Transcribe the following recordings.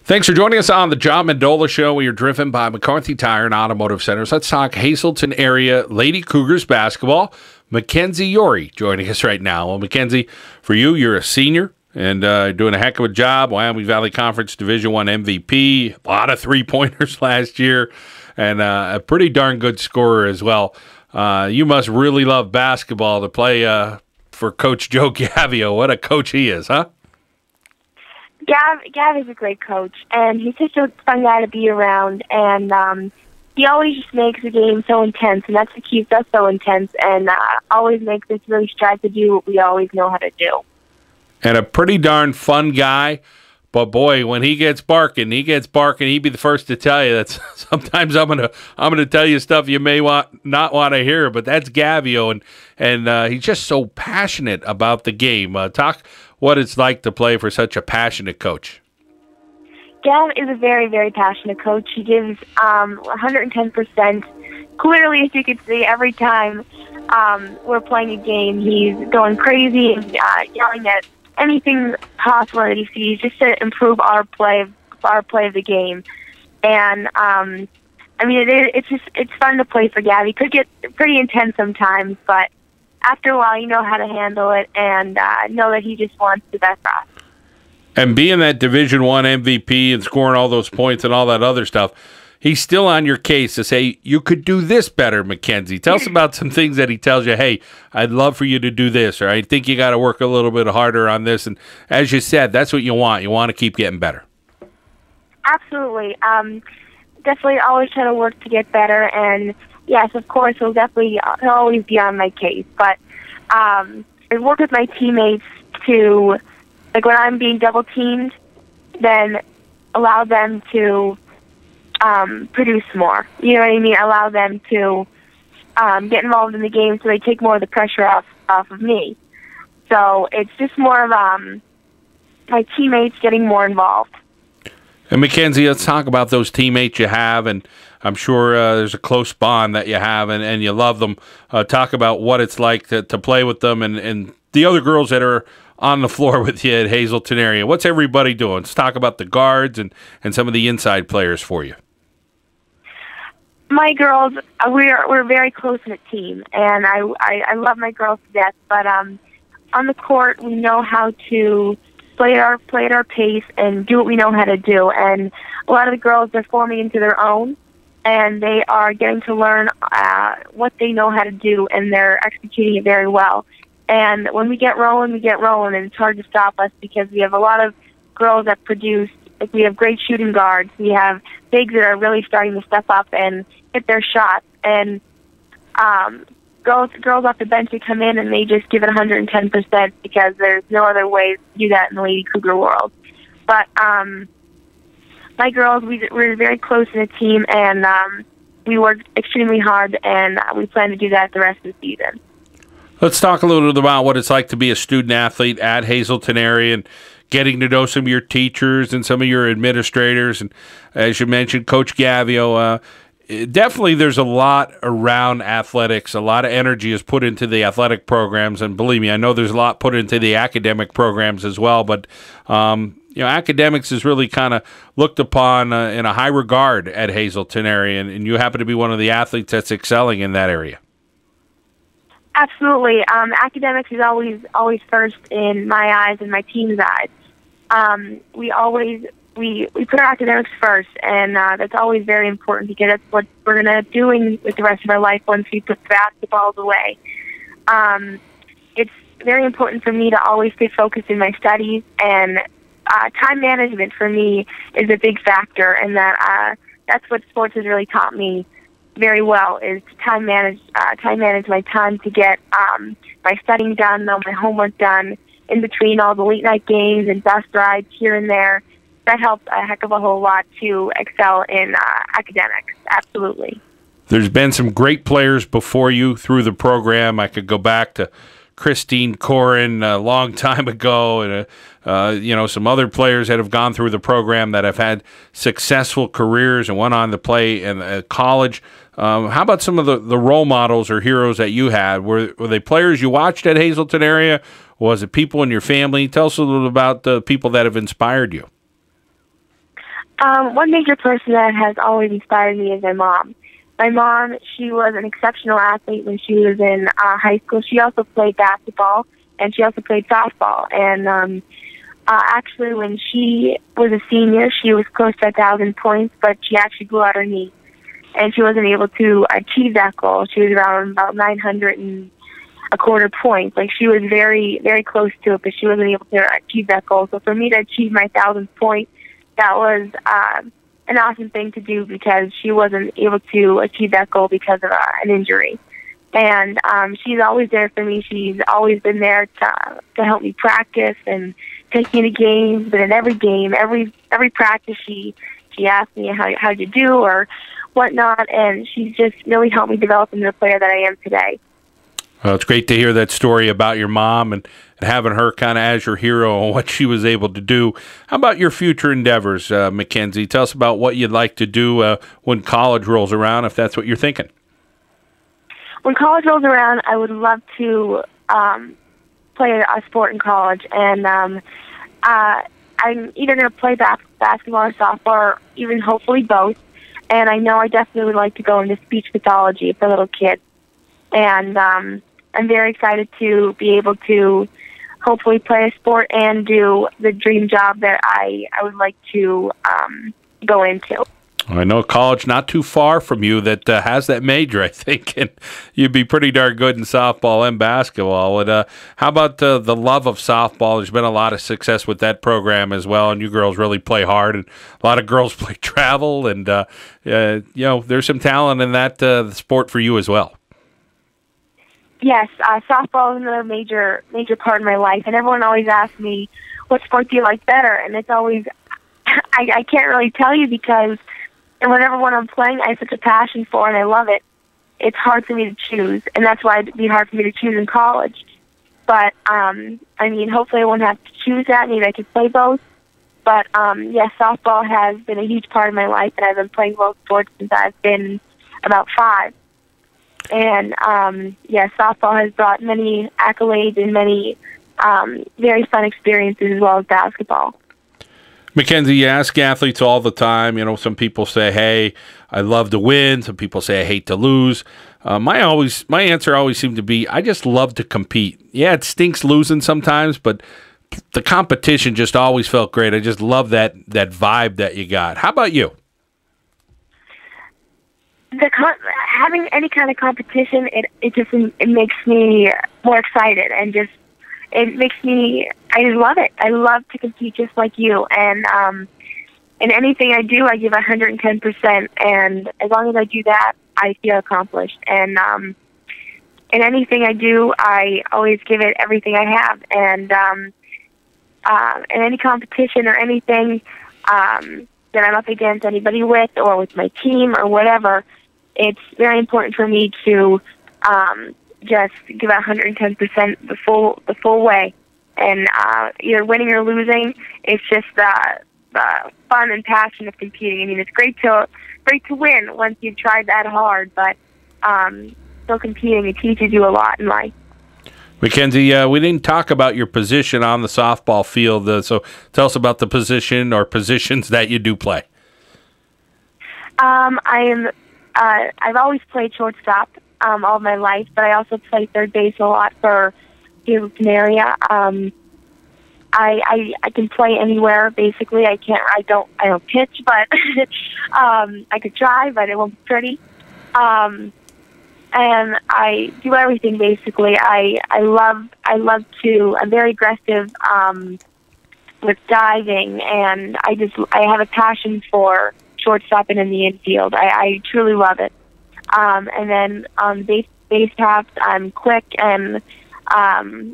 Thanks for joining us on the John Mendola Show. We are driven by McCarthy Tire and Automotive Centers. Let's talk Hazleton area Lady Cougars basketball. Mackenzie Yori joining us right now. Well, Mackenzie, for you, you're a senior and doing a heck of a job. Wyoming Valley Conference Division I MVP, a lot of three-pointers last year, and a pretty darn good scorer as well. You must really love basketball to play for Coach Joe Gavio. What a coach he is, huh? Gav is a great coach, and he's such a fun guy to be around, and he always just makes the game so intense, and that's what keeps us so intense, and always makes us really strive to do what we always know how to do. And a pretty darn fun guy, but boy, when he gets barking, he'd be the first to tell you that sometimes I'm gonna tell you stuff you may not want to hear, but that's Gavio, and he's just so passionate about the game. Talk what it's like to play for such a passionate coach. Gav is a very, very passionate coach. He gives 110%. Clearly, as you can see, every time we're playing a game, he's going crazy and yelling at anything possible that he sees just to improve our play of the game. And it's fun to play for Gav. He could get pretty intense sometimes, but after a while, you know how to handle it and know that he just wants the best for us. And being that Division I MVP and scoring all those points and all that other stuff, he's still on your case to say, you could do this better, Mackenzie. Tell us about some things that he tells you, hey, I'd love for you to do this, or I think you got to work a little bit harder on this. And as you said, that's what you want. You want to keep getting better. Absolutely. Definitely always try to work to get better, and yes, of course, he'll always be on my case. But I work with my teammates to, like when I'm being double teamed, then allow them to produce more. You know what I mean? Allow them to get involved in the game so they take more of the pressure off of me. So it's just more of my teammates getting more involved. And Mackenzie, let's talk about those teammates you have, and I'm sure there's a close bond that you have, and you love them. Talk about what it's like to play with them and the other girls that are on the floor with you at Hazleton area. What's everybody doing? Let's talk about the guards and some of the inside players for you. My girls, we're very close-knit team, and I love my girls to death. But on the court, we know how to play at our pace and do what we know how to do. And a lot of the girls are forming into their own, and they are getting to learn what they know how to do, and they're executing it very well. And when we get rolling, and it's hard to stop us because we have a lot of girls that produce. Like we have great shooting guards. We have bigs that are really starting to step up and hit their shots. And girls off the bench that come in and they just give it 110% because there's no other way to do that in the Lady Cougar world. But my girls, we're very close in a team, and we work extremely hard, and we plan to do that the rest of the season. Let's talk a little bit about what it's like to be a student athlete at Hazleton area and getting to know some of your teachers and some of your administrators. And as you mentioned, Coach Gavio, definitely there's a lot around athletics. A lot of energy is put into the athletic programs. And believe me, I know there's a lot put into the academic programs as well. But, academics is really kind of looked upon in a high regard at Hazleton area. And you happen to be one of the athletes that's excelling in that area. Absolutely. Academics is always first in my eyes and my team's eyes. We put our academics first, and that's always very important because that's what we're going to do with the rest of our life once we put basketballs away. It's very important for me to always stay focused in my studies, and time management for me is a big factor, and that's what sports has really taught me very well, is to time manage my time to get my studying done, my homework done, in between all the late night games and bus rides here and there. That helps a heck of a whole lot to excel in academics. Absolutely. There's been some great players before you through the program. I could go back to Christine Corin a long time ago, and some other players that have gone through the program that have had successful careers and went on to play in college. How about some of the role models or heroes that you had? Were they players you watched at Hazleton area? Was it people in your family? Tell us a little about the people that have inspired you. One major person that has always inspired me is my mom. My mom, she was an exceptional athlete when she was in high school. She also played basketball, and she also played softball. And actually, when she was a senior, she was close to 1,000 points, but she actually blew out her knee, and she wasn't able to achieve that goal. She was around about 900 and a quarter points. Like, she was very, very close to it, but she wasn't able to achieve that goal. So for me to achieve my 1,000th point, that was an awesome thing to do, because she wasn't able to achieve that goal because of an injury. And she's always there for me. She's always been there to help me practice and take me to games. But in every game, every practice, she asked me how you do or whatnot, and she's just really helped me develop into the player that I am today. Well, it's great to hear that story about your mom and having her kind of as your hero and what she was able to do. How about your future endeavors, Mackenzie? Tell us about what you'd like to do when college rolls around, if that's what you're thinking. When college rolls around, I would love to play a sport in college, and I'm either going to play basketball or softball, or even hopefully both. And I know I definitely would like to go into speech pathology for little kids. And I'm very excited to be able to hopefully play a sport and do the dream job that I would like to go into. I know college not too far from you that has that major, I think, and you'd be pretty darn good in softball and basketball. And how about the love of softball? There's been a lot of success with that program as well, and you girls really play hard, and a lot of girls play travel, and there's some talent in that sport for you as well. Yes, softball is another major part of my life, and everyone always asks me, what sport do you like better? And it's always, I can't really tell you, because whatever one I'm playing, I have such a passion for, and I love it. It's hard for me to choose, and that's why it'd be hard for me to choose in college. But, hopefully I won't have to choose that. Maybe I could play both. But, softball has been a huge part of my life, and I've been playing both sports since I've been about 5. And, softball has brought many accolades and many very fun experiences, as well as basketball. Mackenzie, you ask athletes all the time. Some people say, hey, I love to win. Some people say, I hate to lose. My answer always seemed to be, I just love to compete. Yeah, it stinks losing sometimes, but the competition just always felt great. I just love that vibe that you got. How about you? Having any kind of competition, it makes me more excited, and just it makes me. I love it. I love to compete just like you, and in anything I do, I give 110%, and as long as I do that, I feel accomplished. And in anything I do, I always give it everything I have, and in any competition or anything that I'm up against anybody with, or with my team or whatever, it's very important for me to just give 110% the full way. And either winning or losing, it's just the fun and passion of competing. It's great to win once you've tried that hard, but still competing, it teaches you a lot in life. Mackenzie, we didn't talk about your position on the softball field, so tell us about the position or positions that you do play. I've always played shortstop all my life, but I also play third base a lot for Pittston Area. I can play anywhere basically. I don't pitch, but I could try, but it won't be pretty. And I do everything basically. I'm very aggressive with diving, and I have a passion for shortstop and in the infield. I truly love it. And then on base paths, I'm quick, and I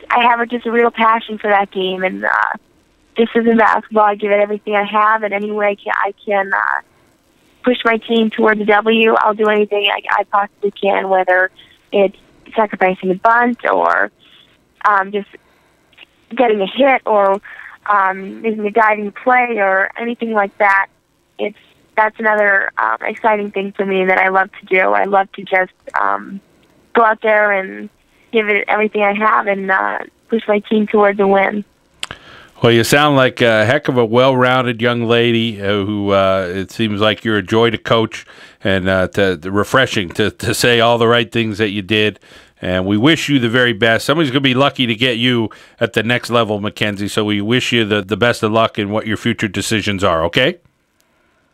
have just a real passion for that game. And just as in basketball, I give it everything I have, and any way I can push my team towards a W, I'll do anything I possibly can, whether it's sacrificing a bunt or just getting a hit or making a diving play or anything like that. That's another exciting thing for me that I love to do. I love to just go out there and give it everything I have and push my team towards a win. Well, you sound like a heck of a well-rounded young lady who it seems like you're a joy to coach and refreshing to say all the right things that you did. And we wish you the very best. Somebody's going to be lucky to get you at the next level, Mackenzie. So we wish you the best of luck in what your future decisions are, okay?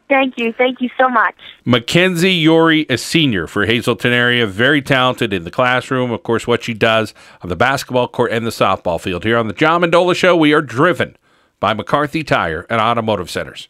Thank you. Thank you so much. Mackenzie Yori, a senior for Hazleton area, very talented in the classroom. Of course, what she does on the basketball court and the softball field. Here on the John Mendola Show, we are driven by McCarthy Tire and Automotive Centers.